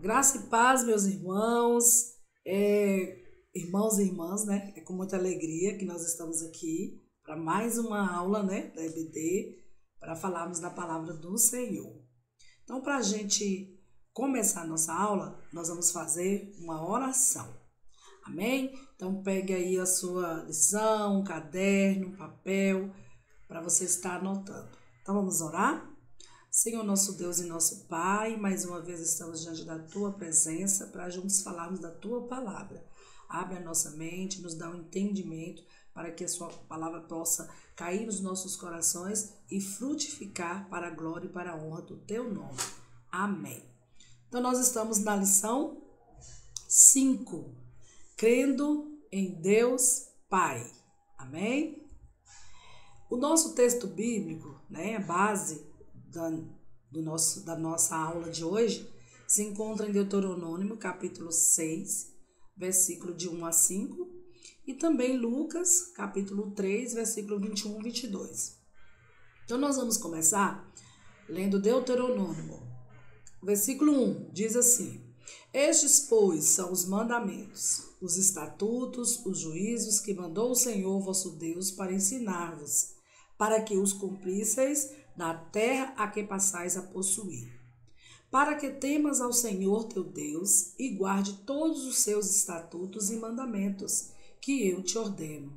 Graça e paz, meus irmãos, irmãos e irmãs, né? É com muita alegria que nós estamos aqui para mais uma aula, né, da EBD, para falarmos da palavra do Senhor. Então, para a gente começar a nossa aula, nós vamos fazer uma oração. Amém? Então, pegue aí a sua lição, um caderno, um papel, para você estar anotando. Então, vamos orar? Senhor, nosso Deus e nosso Pai, mais uma vez estamos diante da Tua presença para juntos falarmos da Tua palavra. Abre a nossa mente, nos dá um entendimento para que a Sua palavra possa cair nos nossos corações e frutificar para a glória e para a honra do Teu nome. Amém. Então, nós estamos na lição 5, crendo em Deus Pai. Amém? O nosso texto bíblico, né, a base da nossa aula de hoje, se encontra em Deuteronômio, capítulo 6, versículo de 1 a 5, e também Lucas, capítulo 3, versículo 21 e 22. Então, nós vamos começar lendo Deuteronômio. Versículo 1 diz assim: Estes, pois, são os mandamentos, os estatutos, os juízos que mandou o Senhor vosso Deus para ensinar-vos, para que os cumprisseis na terra a que passais a possuir, para que temas ao Senhor teu Deus e guarde todos os seus estatutos e mandamentos que eu te ordeno,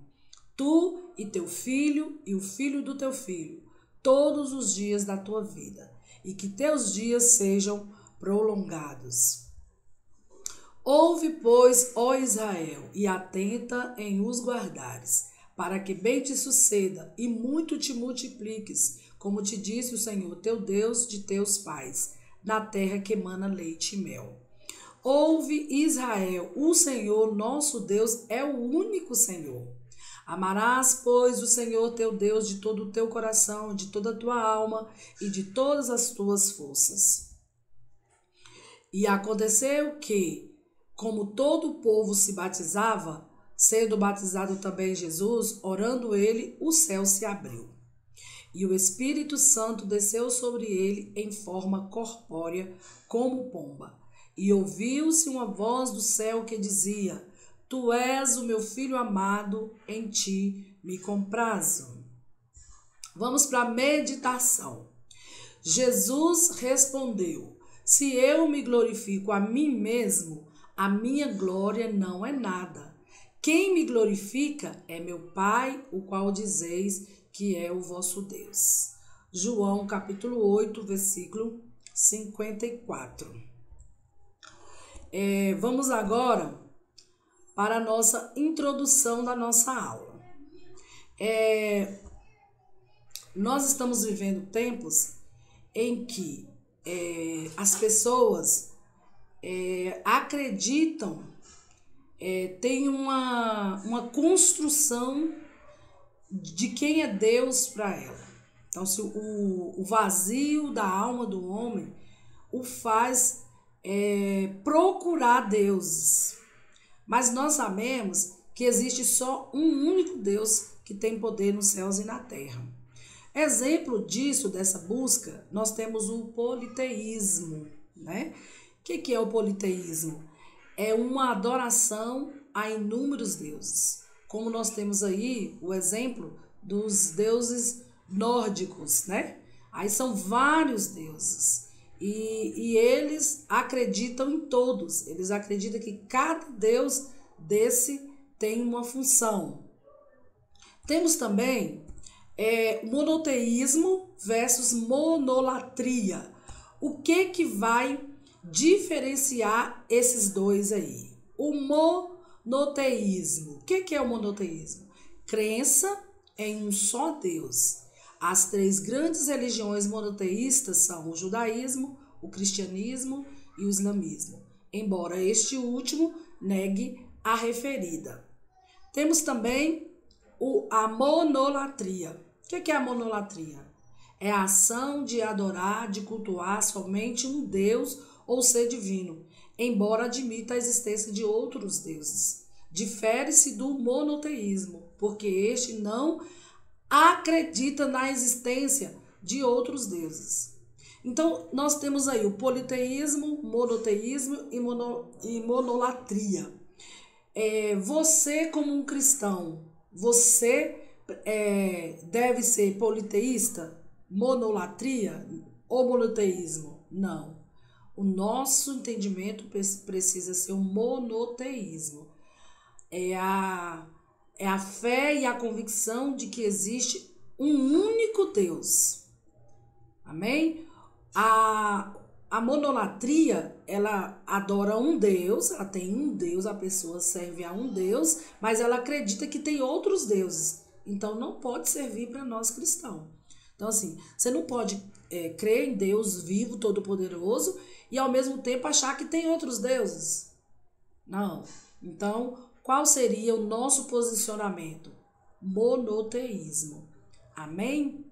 tu e teu filho e o filho do teu filho, todos os dias da tua vida, e que teus dias sejam prolongados. Ouve, pois, ó Israel, e atenta em os guardares, para que bem te suceda e muito te multipliques, como te disse o Senhor teu Deus de teus pais, na terra que emana leite e mel. Ouve, Israel, o Senhor nosso Deus é o único Senhor. Amarás, pois, o Senhor teu Deus de todo o teu coração, de toda a tua alma e de todas as tuas forças. E aconteceu que, como todo o povo se batizava, sendo batizado também Jesus, orando ele, o céu se abriu. E o Espírito Santo desceu sobre ele em forma corpórea, como pomba. E ouviu-se uma voz do céu que dizia: Tu és o meu filho amado, em ti me comprazo. Vamos para a meditação. Jesus respondeu: Se eu me glorifico a mim mesmo, a minha glória não é nada. Quem me glorifica é meu Pai, o qual dizeis que é o vosso Deus. João capítulo 8, versículo 54. Vamos agora para a nossa introdução da nossa aula. Nós estamos vivendo tempos em que as pessoas acreditam, tem uma construção de quem é Deus para ela. Então, se o vazio da alma do homem o faz procurar deuses. Mas nós sabemos que existe só um único Deus que tem poder nos céus e na terra. Exemplo disso, dessa busca, nós temos o politeísmo, né? O que é o politeísmo? É uma adoração a inúmeros deuses. Como nós temos aí o exemplo dos deuses nórdicos, né? Aí são vários deuses. E eles acreditam em todos. Eles acreditam que cada deus desse tem uma função. Temos também monoteísmo versus monolatria. O que vai diferenciar esses dois aí? O monoteísmo. O que é o monoteísmo? Crença em um só Deus. As três grandes religiões monoteístas são o judaísmo, o cristianismo e o islamismo, embora este último negue a referida. Temos também a monolatria. O que é a monolatria? É a ação de adorar, de cultuar somente um Deus ou ser divino, embora admita a existência de outros deuses. Difere-se do monoteísmo, porque este não acredita na existência de outros deuses. Então, nós temos aí o politeísmo, monoteísmo e monolatria. Você, como um cristão, você deve ser politeísta, monolatria ou monoteísmo? Não. O nosso entendimento precisa ser o monoteísmo. É a fé e a convicção de que existe um único Deus. Amém? A monolatria, ela adora um Deus, ela tem um Deus, a pessoa serve a um Deus, mas ela acredita que tem outros deuses. Então, não pode servir para nós cristãos. Então, assim, você não pode crer em Deus vivo, todo-poderoso, e ao mesmo tempo achar que tem outros deuses. Não. Então, qual seria o nosso posicionamento? Monoteísmo. Amém?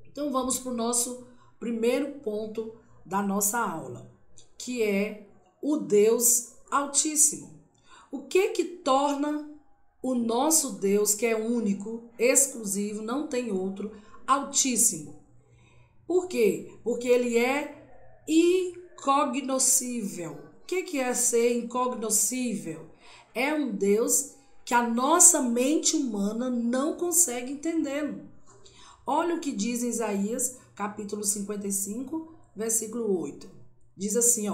Então, vamos para o nosso primeiro ponto da nossa aula, que é o Deus Altíssimo. O que torna o nosso Deus, que é único, exclusivo, não tem outro, Altíssimo? Por quê? Porque ele é incognoscível. O que é ser incognoscível? É um Deus que a nossa mente humana não consegue entendê-lo. Olha o que diz em Isaías, capítulo 55, versículo 8. Diz assim,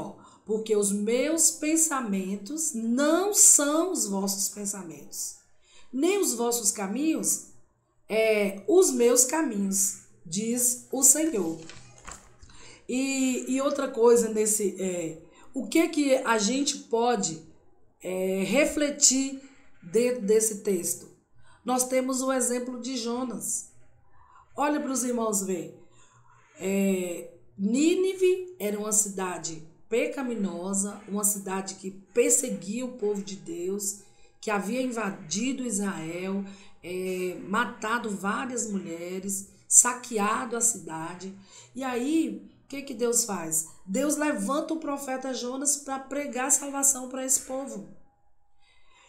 porque os meus pensamentos não são os vossos pensamentos, nem os vossos caminhos, os meus caminhos, diz o Senhor. E outra coisa o que a gente pode refletir dentro desse texto? Nós temos o exemplo de Jonas. Olha para os irmãos ver. Nínive era uma cidade pecaminosa, uma cidade que perseguia o povo de Deus, que havia invadido Israel, matado várias mulheres, saqueado a cidade. E aí, o que Deus faz? Deus levanta o profeta Jonas para pregar salvação para esse povo.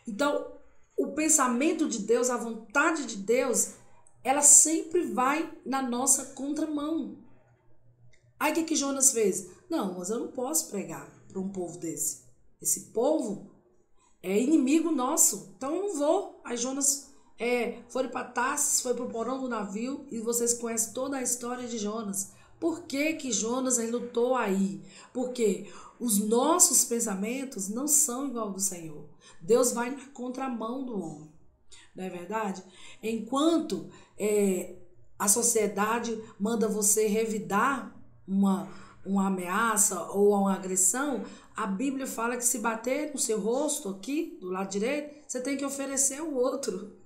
Então, o pensamento de Deus, a vontade de Deus, ela sempre vai na nossa contramão. Aí o que Jonas fez? Não, mas eu não posso pregar para um povo desse. Esse povo é inimigo nosso, então eu não vou. Aí Jonas foi para Tarsis, foi para o porão do navio, e vocês conhecem toda a história de Jonas. Por que Jonas lutou aí? Porque os nossos pensamentos não são igual ao do Senhor. Deus vai na contramão do homem. Não é verdade? Enquanto a sociedade manda você revidar uma ameaça ou uma agressão, a Bíblia fala que se bater no seu rosto aqui, do lado direito, você tem que oferecer ao outro.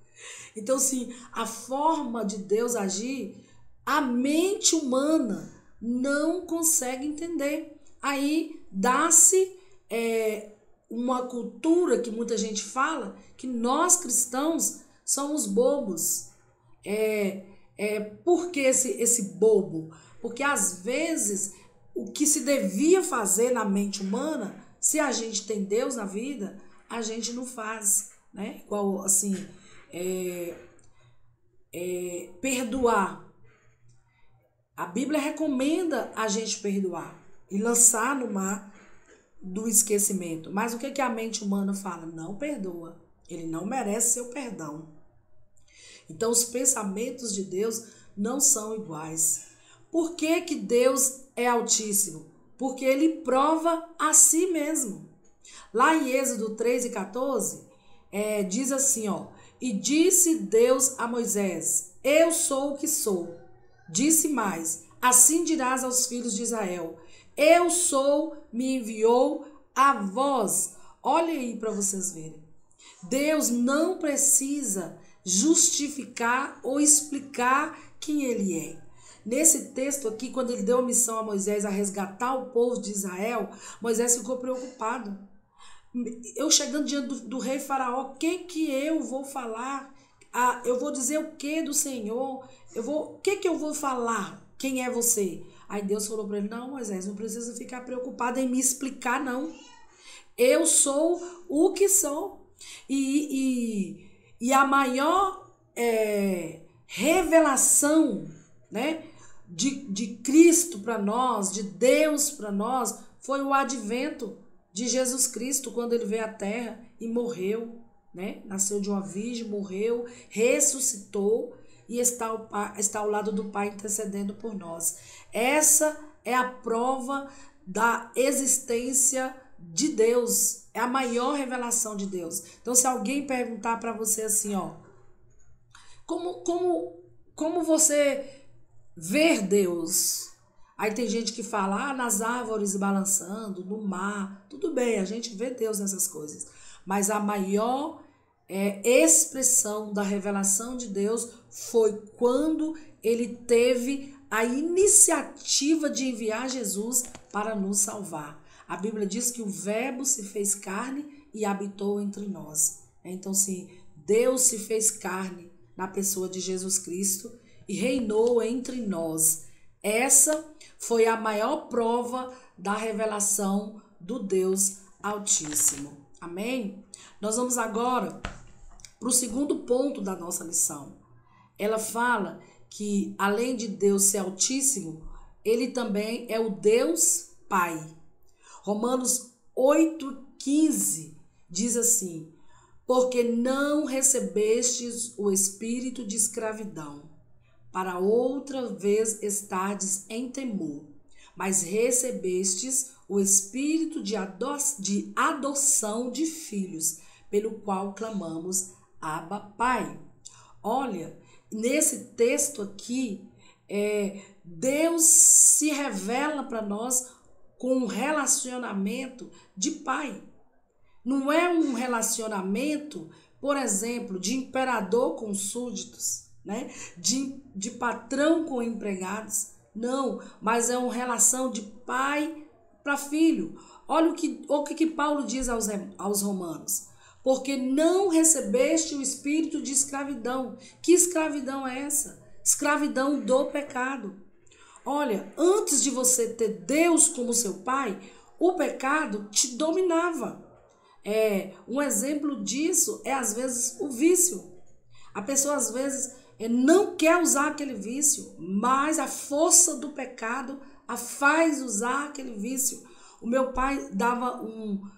Então, assim, a forma de Deus agir, a mente humana não consegue entender. Aí dá-se uma cultura que muita gente fala que nós cristãos somos bobos. Por que esse bobo? Porque às vezes o que se devia fazer na mente humana, se a gente tem Deus na vida, a gente não faz, né? Igual assim, perdoar. A Bíblia recomenda a gente perdoar e lançar no mar do esquecimento. Mas o que a mente humana fala? Não perdoa. Ele não merece seu perdão. Então, os pensamentos de Deus não são iguais. Por que Deus é altíssimo? Porque ele prova a si mesmo. Lá em Êxodo 3:14, diz assim, e disse Deus a Moisés, eu sou o que sou. Disse mais, assim dirás aos filhos de Israel, eu sou, me enviou a vós. Olha aí para vocês verem. Deus não precisa justificar ou explicar quem ele é. Nesse texto aqui, quando ele deu a missão a Moisés a resgatar o povo de Israel, Moisés ficou preocupado. Eu chegando diante do rei Faraó, o que eu vou falar? Eu vou dizer o que do Senhor? O que eu vou falar? Quem é você? Aí Deus falou para ele, não, Moisés, não precisa ficar preocupado em me explicar, não. Eu sou o que sou. E a maior revelação, né, de Cristo para nós, de Deus para nós, foi o advento de Jesus Cristo, quando ele veio à terra e morreu, né? Nasceu de uma virgem, morreu, ressuscitou e está ao lado do Pai intercedendo por nós. Essa é a prova da existência de Deus, é a maior revelação de Deus. Então, se alguém perguntar para você assim, ó, como você ver Deus? Aí tem gente que fala, nas árvores balançando, no mar. Tudo bem, a gente vê Deus nessas coisas. Mas a maior expressão da revelação de Deus foi quando ele teve a iniciativa de enviar Jesus para nos salvar. A Bíblia diz que o Verbo se fez carne e habitou entre nós. Então, sim, Deus se fez carne na pessoa de Jesus Cristo e reinou entre nós. Essa foi a maior prova da revelação do Deus Altíssimo. Amém? Nós vamos agora para o segundo ponto da nossa lição. Ela fala que, além de Deus ser Altíssimo, ele também é o Deus Pai. Romanos 8,15 diz assim: porque não recebestes o espírito de escravidão, para outra vez estardes em temor, mas recebestes o espírito de adoção de filhos, pelo qual clamamos, Abba, Pai. Olha, nesse texto aqui, Deus se revela para nós com um relacionamento de pai. Não é um relacionamento, por exemplo, de imperador com súditos, né? De patrão com empregados. Não, mas é uma relação de pai para filho. Olha o que Paulo diz aos romanos. Porque não recebeste o espírito de escravidão. Que escravidão é essa? Escravidão do pecado. Olha, antes de você ter Deus como seu pai, o pecado te dominava. Um exemplo disso é, às vezes, o vício. A pessoa, às vezes, não quer usar aquele vício, mas a força do pecado a faz usar aquele vício. O meu pai dava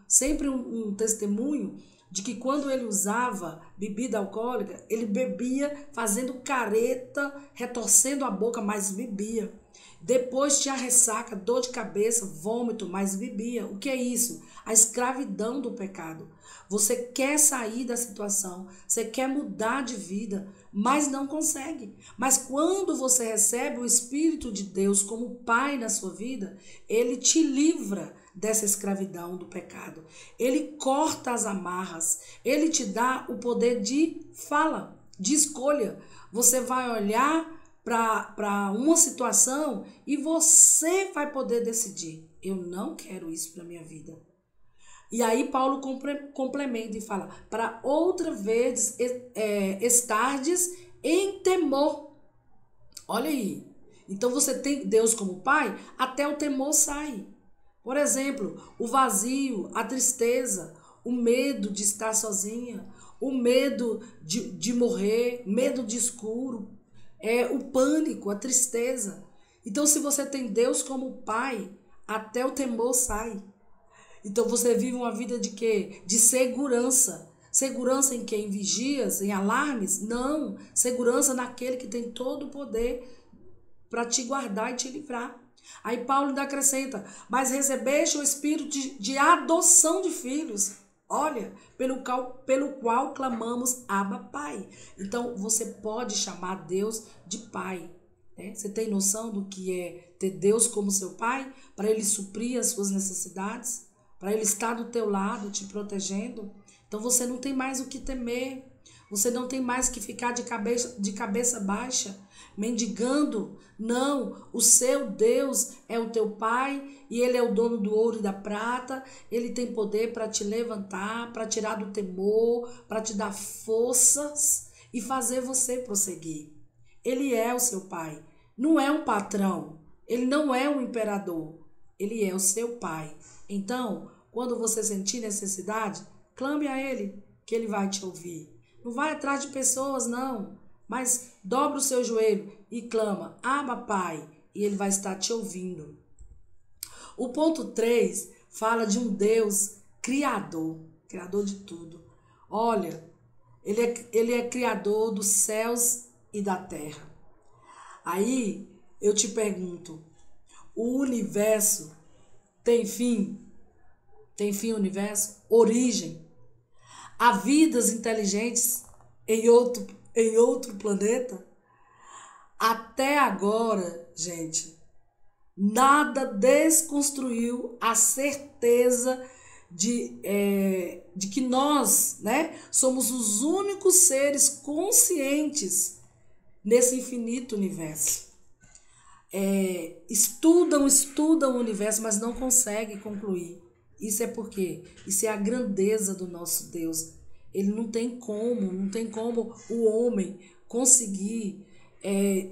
sempre um testemunho de que quando ele usava bebida alcoólica, ele bebia fazendo careta, retorcendo a boca, mas bebia. Depois tinha ressaca, dor de cabeça, vômito, mas bebia. O que é isso? A escravidão do pecado. Você quer sair da situação, você quer mudar de vida, mas não consegue. Mas quando você recebe o Espírito de Deus como Pai na sua vida, ele te livra dessa escravidão do pecado. Ele corta as amarras, ele te dá o poder de fala, de escolha. Você vai olhar para uma situação e você vai poder decidir: eu não quero isso para minha vida. E aí Paulo complementa e fala: para outra vez estardes em temor. Olha aí. Então você tem Deus como Pai, até o temor sai. Por exemplo, o vazio, a tristeza, o medo de estar sozinha, o medo de morrer, medo de escuro, o pânico, a tristeza. Então, se você tem Deus como Pai, até o temor sai. Então, você vive uma vida de quê? De segurança. Segurança em quê? Em vigias, em alarmes? Não. Segurança naquele que tem todo o poder para te guardar e te livrar. Aí Paulo ainda acrescenta: mas recebeste o espírito de adoção de filhos. Olha, pelo qual clamamos, Abba, Pai. Então, você pode chamar Deus de Pai. Né? Você tem noção do que é ter Deus como seu Pai? Para Ele suprir as suas necessidades? Para Ele estar do teu lado, te protegendo? Então, você não tem mais o que temer. Você não tem mais que ficar de cabeça baixa, mendigando. Não, o seu Deus é o teu Pai e Ele é o dono do ouro e da prata. Ele tem poder para te levantar, para tirar do temor, para te dar forças e fazer você prosseguir. Ele é o seu Pai. Não é um patrão. Ele não é um imperador. Ele é o seu Pai. Então, quando você sentir necessidade, clame a Ele, que Ele vai te ouvir. Não vai atrás de pessoas, não. Mas dobra o seu joelho e clama: Abba, Pai, e ele vai estar te ouvindo. O ponto 3 fala de um Deus criador, criador de tudo. Olha, ele é criador dos céus e da terra. Aí eu te pergunto, o universo tem fim? Tem fim o universo? Origem? Há vidas inteligentes em outro planeta? Até agora, gente, nada desconstruiu a certeza de que nós, né, somos os únicos seres conscientes nesse infinito universo. Estudam o universo, mas não conseguem concluir. Isso é porque isso é a grandeza do nosso Deus. Ele não tem como o homem conseguir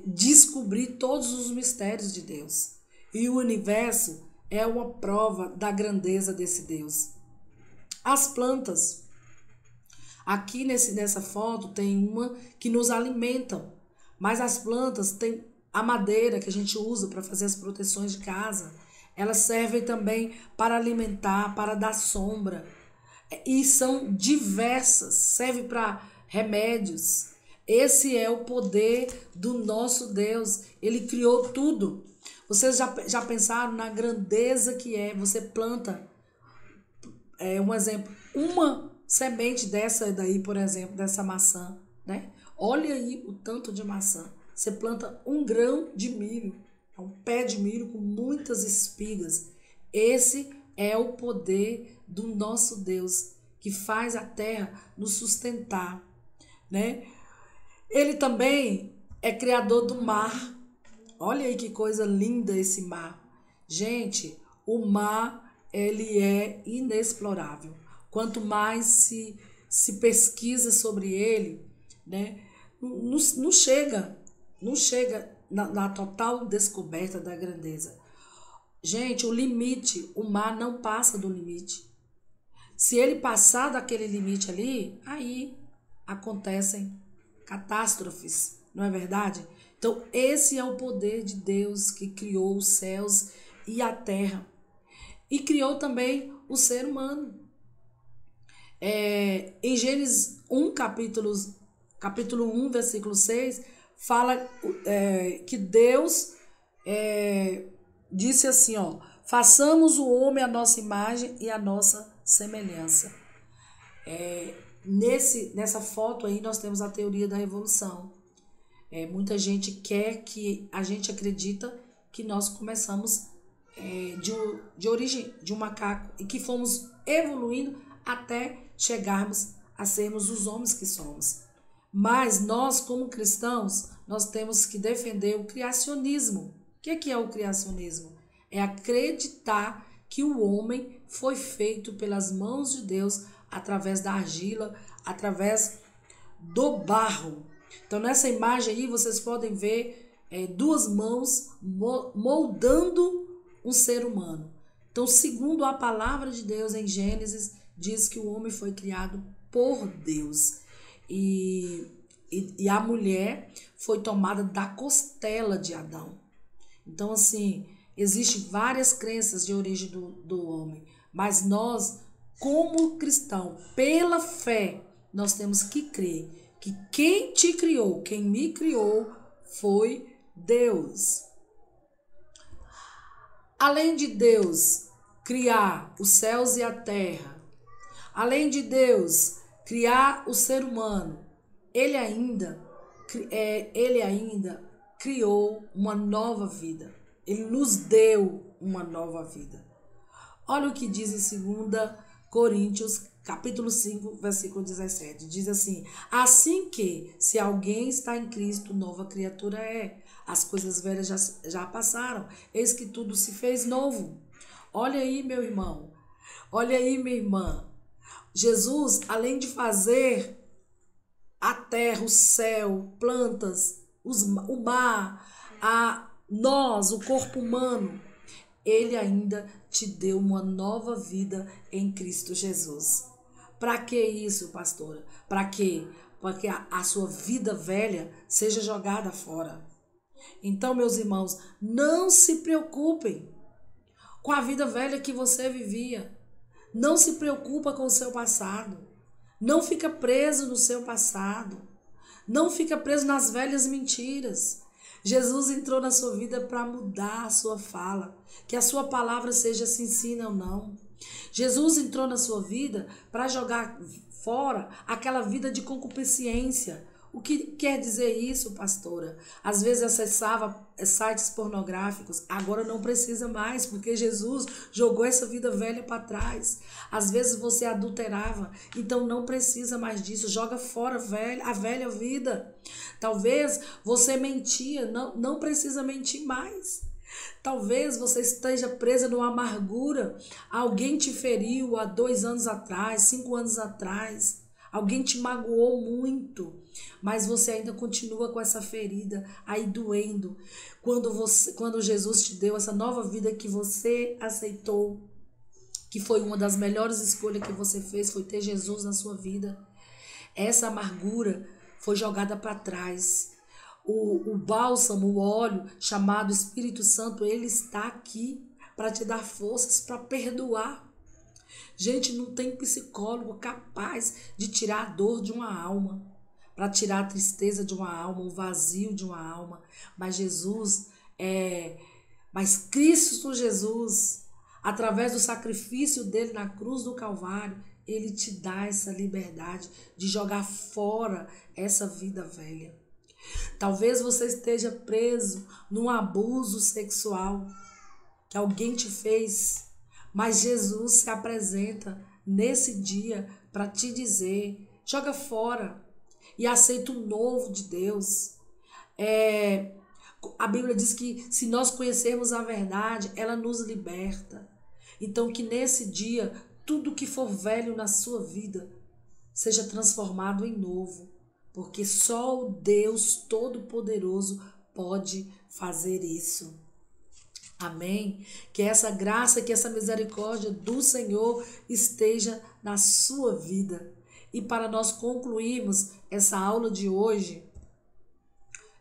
descobrir todos os mistérios de Deus. E o universo é uma prova da grandeza desse Deus. As plantas. Aqui nessa foto tem uma que nos alimentam. Mas as plantas têm a madeira que a gente usa para fazer as proteções de casa. Elas servem também para alimentar, para dar sombra. E são diversas. Serve para remédios. Esse é o poder do nosso Deus. Ele criou tudo. Vocês já pensaram na grandeza que é? Você planta, um exemplo, uma semente dessa daí, por exemplo, dessa maçã, né? Olha aí o tanto de maçã. Você planta um grão de milho, um pé de milho com muitas espigas. Esse é o poder do nosso Deus, que faz a terra nos sustentar, né? Ele também é criador do mar. Olha aí que coisa linda esse mar. Gente, o mar, ele é inexplorável. Quanto mais se pesquisa sobre ele, né, não chega na total descoberta da grandeza. Gente, o limite, o mar não passa do limite. Se ele passar daquele limite ali, aí acontecem catástrofes, não é verdade? Então, esse é o poder de Deus que criou os céus e a terra. E criou também o ser humano. Em Gênesis 1, capítulo 1, versículo 6, fala que Deus disse assim, ó, façamos o homem à nossa imagem e à nossa semelhança. Nessa foto aí nós temos a teoria da evolução. Muita gente quer que a gente acredita que nós começamos de origem de um macaco e que fomos evoluindo até chegarmos a sermos os homens que somos. Mas nós, como cristãos, nós temos que defender o criacionismo. O que é o criacionismo? É acreditar que o homem foi feito pelas mãos de Deus através da argila, através do barro. Então, nessa imagem aí, vocês podem ver duas mãos moldando um ser humano. Então, segundo a palavra de Deus em Gênesis, diz que o homem foi criado por Deus. E a mulher foi tomada da costela de Adão. Então, assim, existem várias crenças de origem do homem. Mas nós, como cristão, pela fé, nós temos que crer que quem te criou, quem me criou, foi Deus. Além de Deus criar os céus e a terra, além de Deus criar o ser humano, ele ainda criou uma nova vida. Ele nos deu uma nova vida. Olha o que diz em 2 Coríntios, capítulo 5, versículo 17. Diz assim, assim que, se alguém está em Cristo, nova criatura é. As coisas velhas já passaram, eis que tudo se fez novo. Olha aí, meu irmão. Olha aí, minha irmã. Jesus, além de fazer a terra, o céu, plantas, o mar, nós, o corpo humano, ele ainda te deu uma nova vida em Cristo Jesus. Para que isso, pastora? Para quê? Para que a sua vida velha seja jogada fora. Então, meus irmãos, não se preocupem com a vida velha que você vivia. Não se preocupa com o seu passado. Não fica preso no seu passado. Não fica preso nas velhas mentiras. Jesus entrou na sua vida para mudar a sua fala. Que a sua palavra seja sim, sim ou não. Jesus entrou na sua vida para jogar fora aquela vida de concupiscência. O que quer dizer isso, pastora? Às vezes acessava sites pornográficos, agora não precisa mais, porque Jesus jogou essa vida velha para trás. Às vezes você adulterava, então não precisa mais disso, joga fora a velha vida. Talvez você mentia, não precisa mentir mais. Talvez você esteja presa numa amargura, alguém te feriu há 2 anos atrás, 5 anos atrás. Alguém te magoou muito, mas você ainda continua com essa ferida aí doendo. Quando Jesus te deu essa nova vida que você aceitou, que foi uma das melhores escolhas que você fez, foi ter Jesus na sua vida. Essa amargura foi jogada para trás. O bálsamo, o óleo chamado Espírito Santo, ele está aqui para te dar forças para perdoar. Gente, não tem psicólogo capaz de tirar a dor de uma alma, para tirar a tristeza de uma alma, o vazio de uma alma. Mas Cristo Jesus, através do sacrifício dele na cruz do Calvário, ele te dá essa liberdade de jogar fora essa vida velha. Talvez você esteja preso num abuso sexual que alguém te fez. Mas Jesus se apresenta nesse dia para te dizer, joga fora e aceita o novo de Deus. A Bíblia diz que se nós conhecermos a verdade, ela nos liberta. Então que nesse dia, tudo que for velho na sua vida, seja transformado em novo. Porque só o Deus Todo-Poderoso pode fazer isso. Amém? Que essa graça, que essa misericórdia do Senhor esteja na sua vida. E para nós concluirmos essa aula de hoje,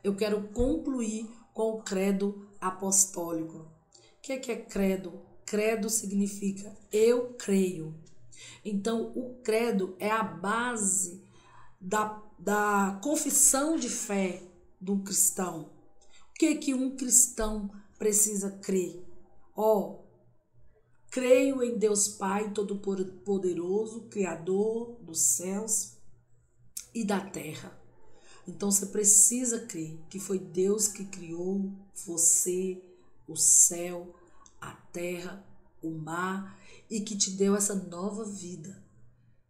eu quero concluir com o credo apostólico. O que é credo? Credo significa eu creio. Então, o credo é a base da confissão de fé do cristão. O que um cristão precisa crer? Creio em Deus Pai Todo-Poderoso, Criador dos céus e da terra. Então você precisa crer que foi Deus que criou você, o céu, a terra, o mar e que te deu essa nova vida.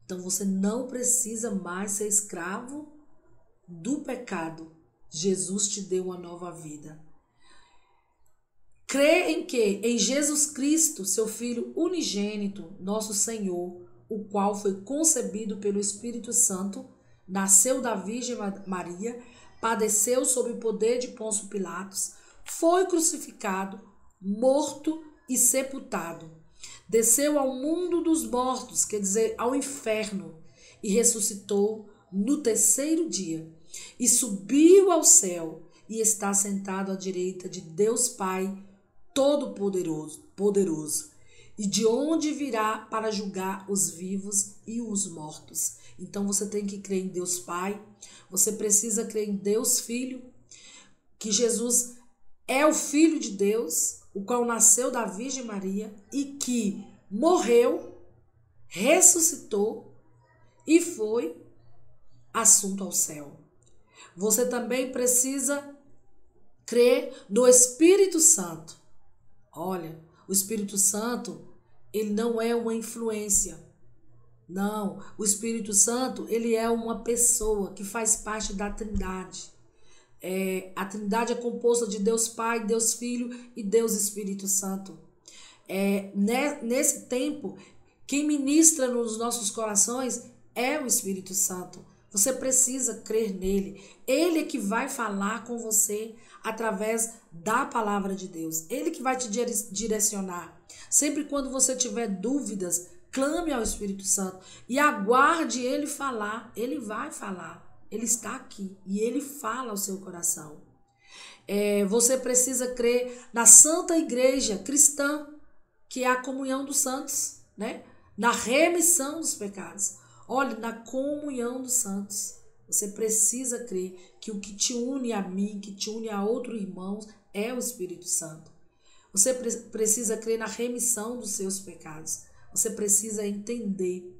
Então você não precisa mais ser escravo do pecado. Jesus te deu uma nova vida. Crê em quê? Em Jesus Cristo, seu Filho unigênito, nosso Senhor, o qual foi concebido pelo Espírito Santo, nasceu da Virgem Maria, padeceu sob o poder de Pôncio Pilatos, foi crucificado, morto e sepultado. Desceu ao mundo dos mortos, quer dizer, ao inferno, e ressuscitou no 3º dia, e subiu ao céu, e está sentado à direita de Deus Pai Todo-Poderoso, e de onde virá para julgar os vivos e os mortos. Então você tem que crer em Deus Pai, você precisa crer em Deus Filho, que Jesus é o Filho de Deus, o qual nasceu da Virgem Maria e que morreu, ressuscitou e foi assunto ao céu. Você também precisa crer no Espírito Santo. Olha, o Espírito Santo, ele não é uma influência. Não, o Espírito Santo, ele é uma pessoa que faz parte da Trindade. A Trindade é composta de Deus Pai, Deus Filho e Deus Espírito Santo. Nesse tempo, quem ministra nos nossos corações é o Espírito Santo. Você precisa crer nele. Ele é que vai falar com você através da palavra de Deus. Ele que vai te direcionar. Sempre quando você tiver dúvidas, clame ao Espírito Santo e aguarde ele falar. Ele vai falar. Ele está aqui e ele fala ao seu coração. Você precisa crer na Santa Igreja Cristã, que é a comunhão dos santos, né? Na remissão dos pecados. Olhe, na comunhão dos santos. Você precisa crer que o que te une a mim, que te une a outros irmãos, é o Espírito Santo. Você precisa crer na remissão dos seus pecados. Você precisa entender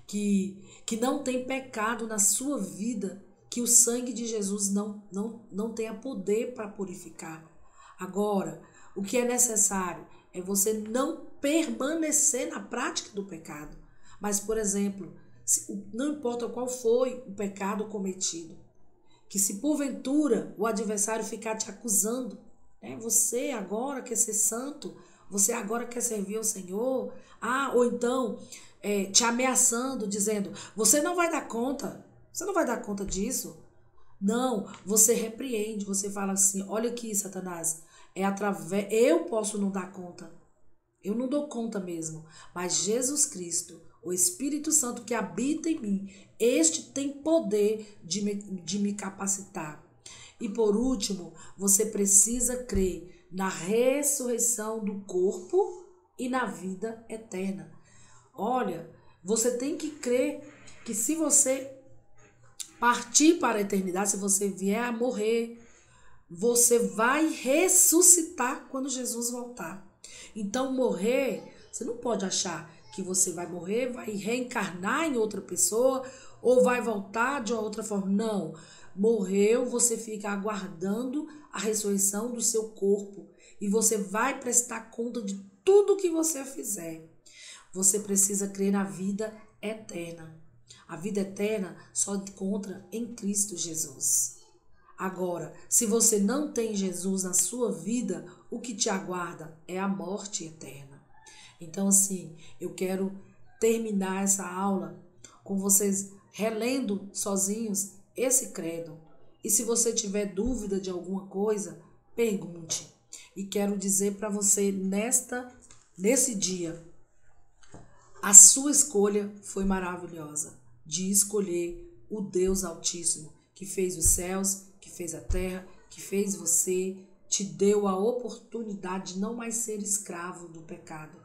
que não tem pecado na sua vida, que o sangue de Jesus não tenha poder para purificar. Agora, o que é necessário é você não permanecer na prática do pecado. Mas, por exemplo, não importa qual foi o pecado cometido, que se porventura o adversário ficar te acusando, né? Você agora quer ser santo, você agora quer servir ao Senhor, ou então te ameaçando, dizendo, você não vai dar conta disso. Não, você repreende, você fala assim, olha aqui, Satanás, eu posso não dar conta, eu não dou conta mesmo, mas Jesus Cristo, o Espírito Santo que habita em mim, este tem poder de me capacitar. E por último, você precisa crer na ressurreição do corpo e na vida eterna. Olha, você tem que crer que se você partir para a eternidade, se você vier a morrer, você vai ressuscitar quando Jesus voltar. Então, morrer, você não pode achar que você vai morrer, vai reencarnar em outra pessoa ou vai voltar de uma outra forma. Não. Morreu, você fica aguardando a ressurreição do seu corpo e você vai prestar conta de tudo que você fizer. Você precisa crer na vida eterna. A vida eterna só encontra em Cristo Jesus. Agora, se você não tem Jesus na sua vida, o que te aguarda é a morte eterna. Então, assim, eu quero terminar essa aula com vocês relendo sozinhos esse credo. E se você tiver dúvida de alguma coisa, pergunte. E quero dizer para você nesse dia, a sua escolha foi maravilhosa, de escolher o Deus Altíssimo, que fez os céus, que fez a terra, que fez você, te deu a oportunidade de não mais ser escravo do pecado.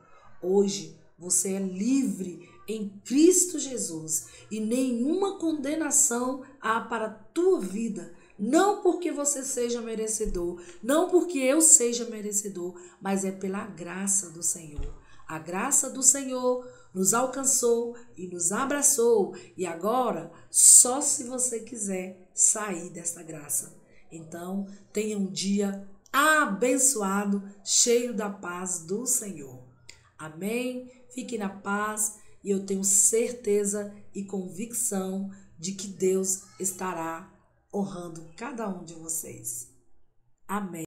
Hoje você é livre em Cristo Jesus e nenhuma condenação há para a tua vida. Não porque você seja merecedor, não porque eu seja merecedor, mas é pela graça do Senhor. A graça do Senhor nos alcançou e nos abraçou. E agora, só se você quiser sair dessa graça. Então, tenha um dia abençoado, cheio da paz do Senhor. Amém? Fique na paz e eu tenho certeza e convicção de que Deus estará honrando cada um de vocês. Amém.